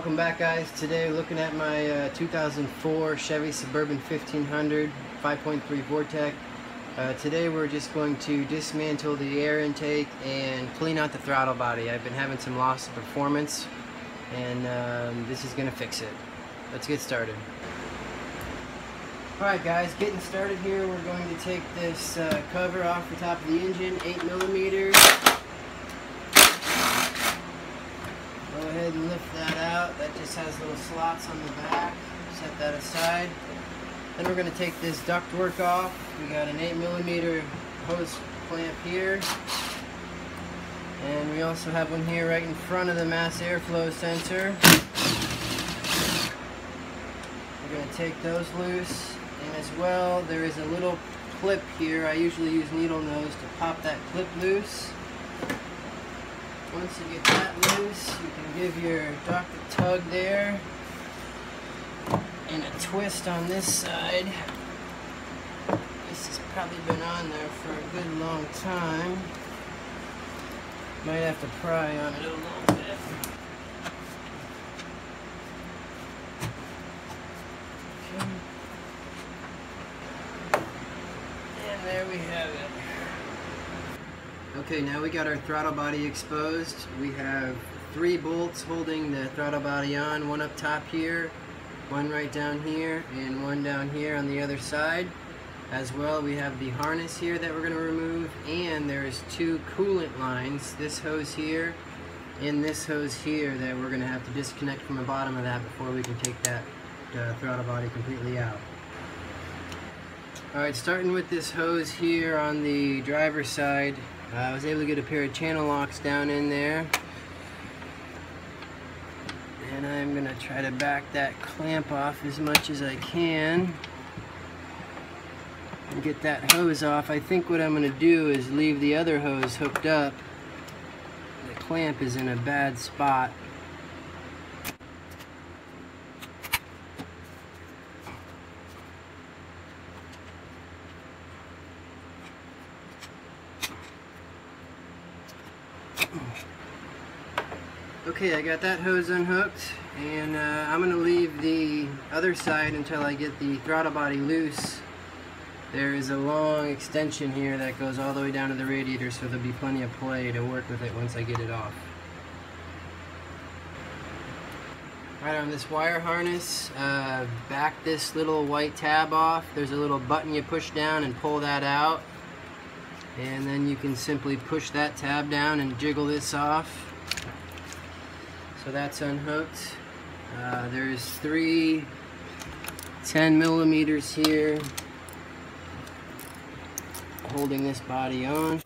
Welcome back, guys. Today looking at my 2004 Chevy Suburban 1500 5.3 Vortec. Today we're just going to dismantle the air intake and clean out the throttle body. I've been having some loss of performance and this is going to fix it. Let's get started. Alright guys, getting started here, we're going to take this cover off the top of the engine, 8mm. Go ahead and lift that out. That just has little slots on the back. Set that aside. Then we're going to take this ductwork off. We got an 8mm hose clamp here. And we also have one here right in front of the mass airflow sensor. We're going to take those loose. And as well, there is a little clip here. I usually use needle nose to pop that clip loose. Once you get that loose, you can give your duct a tug there and a twist on this side. This has probably been on there for a good long time. Might have to pry on it a little bit. Okay. And there we have it. Okay, now we got our throttle body exposed. We have 3 bolts holding the throttle body on, one up top here, one right down here, and one down here on the other side. As well, we have the harness here that we're going to remove, and there's 2 coolant lines, this hose here and this hose here, that we're going to have to disconnect from the bottom of that before we can take that throttle body completely out. Alright, starting with this hose here on the driver's side, I was able to get a pair of channel locks down in there. And I'm going to try to back that clamp off as much as I can and get that hose off. I think what I'm going to do is leave the other hose hooked up. The clamp is in a bad spot. Okay, I got that hose unhooked, and I'm going to leave the other side until I get the throttle body loose. There is a long extension here that goes all the way down to the radiator, so there'll be plenty of play to work with it once I get it off. Alright, on this wire harness, back this little white tab off. There's a little button you push down and pull that out. And then you can simply push that tab down and jiggle this off. So that's unhooked. There's 3 10mm here holding this body on.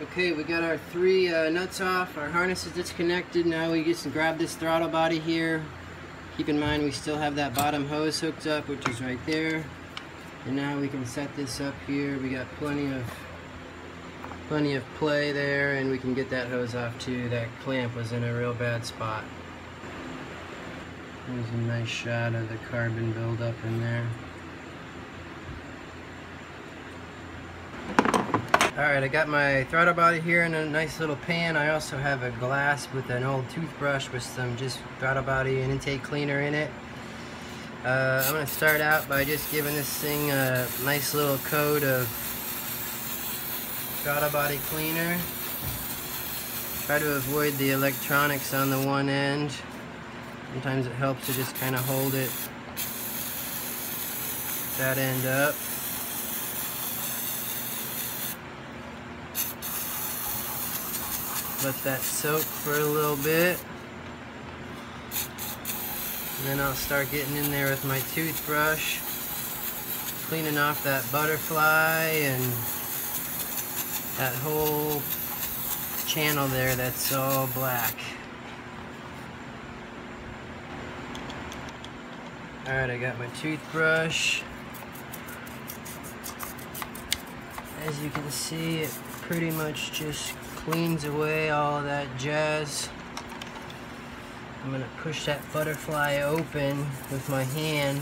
Okay, we got our 3 nuts off. Our harness is disconnected. Now we just grab this throttle body here. Keep in mind we still have that bottom hose hooked up, which is right there. And now we can set this up here. We got plenty of play there, and we can get that hose off too. That clamp was in a real bad spot. There's a nice shot of the carbon buildup in there. Alright, I got my throttle body here in a nice little pan. I also have a glass with an old toothbrush with some just throttle body and intake cleaner in it. I'm going to start out by just giving this thing a nice little coat of throttle body cleaner. Try to avoid the electronics on the one end. Sometimes it helps to just kind of hold it that end up. Let that soak for a little bit. And then I'll start getting in there with my toothbrush, cleaning off that butterfly and that whole channel there that's all black. Alright, I got my toothbrush. As you can see, it pretty much just cleans away all of that jazz. I'm going to push that butterfly open with my hand.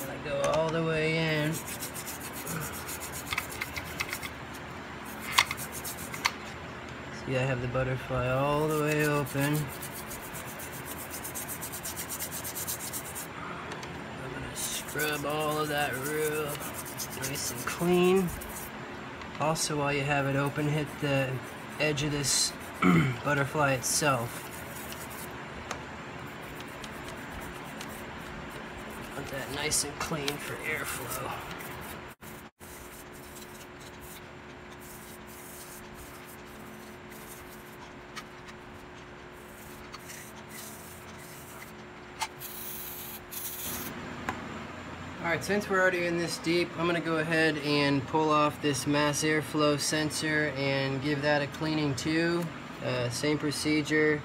Let go all the way in. See, I have the butterfly all the way open. I'm gonna scrub all of that real nice and clean. Also, while you have it open, hit the edge of this butterfly itself. Want that nice and clean for airflow. Alright, since we're already in this deep, I'm going to go ahead and pull off this mass airflow sensor and give that a cleaning too. Same procedure.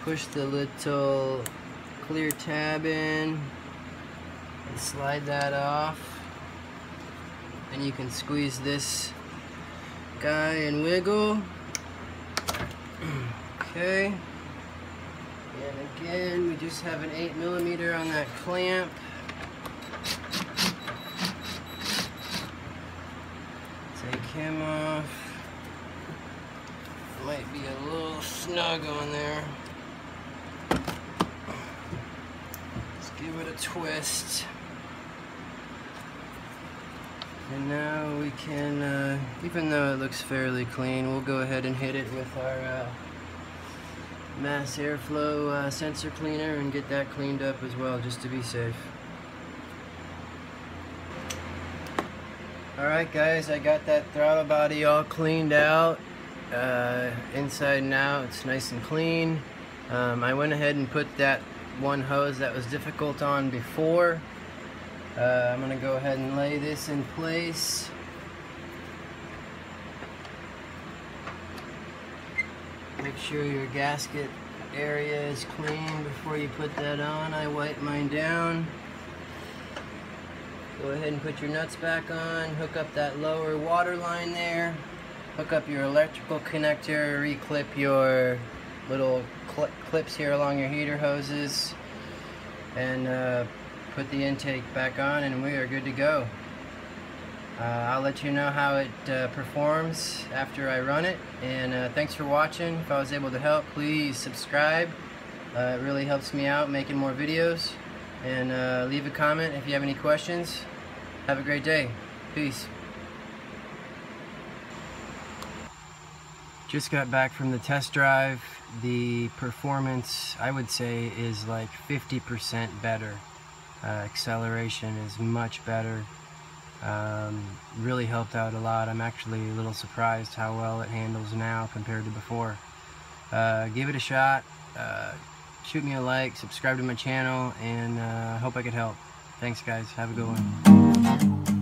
Push the little clear tab in and slide that off. And you can squeeze this guy and wiggle. Okay. And again, we just have an 8mm on that clamp. Take him off. Might be a little snug on there. Let's give it a twist. And now we can, even though it looks fairly clean, we'll go ahead and hit it with our mass airflow sensor cleaner and get that cleaned up as well, just to be safe. Alright guys, I got that throttle body all cleaned out, inside and out. It's nice and clean. I went ahead and put that one hose that was difficult on before. I'm going to go ahead and lay this in place. Make sure your gasket area is clean before you put that on. I wipe mine down. Go ahead and put your nuts back on, hook up that lower water line there, hook up your electrical connector, reclip your little clips here along your heater hoses, and put the intake back on, and we are good to go. I'll let you know how it performs after I run it, and thanks for watching. If I was able to help, please subscribe. It really helps me out making more videos. And leave a comment if you have any questions. Have a great day. Peace. Just got back from the test drive. The performance, I would say, is like 50% better. Acceleration is much better. Really helped out a lot. I'm actually a little surprised how well it handles now compared to before. Give it a shot. Shoot me a like, subscribe to my channel, and hope I could help. Thanks guys, have a good one.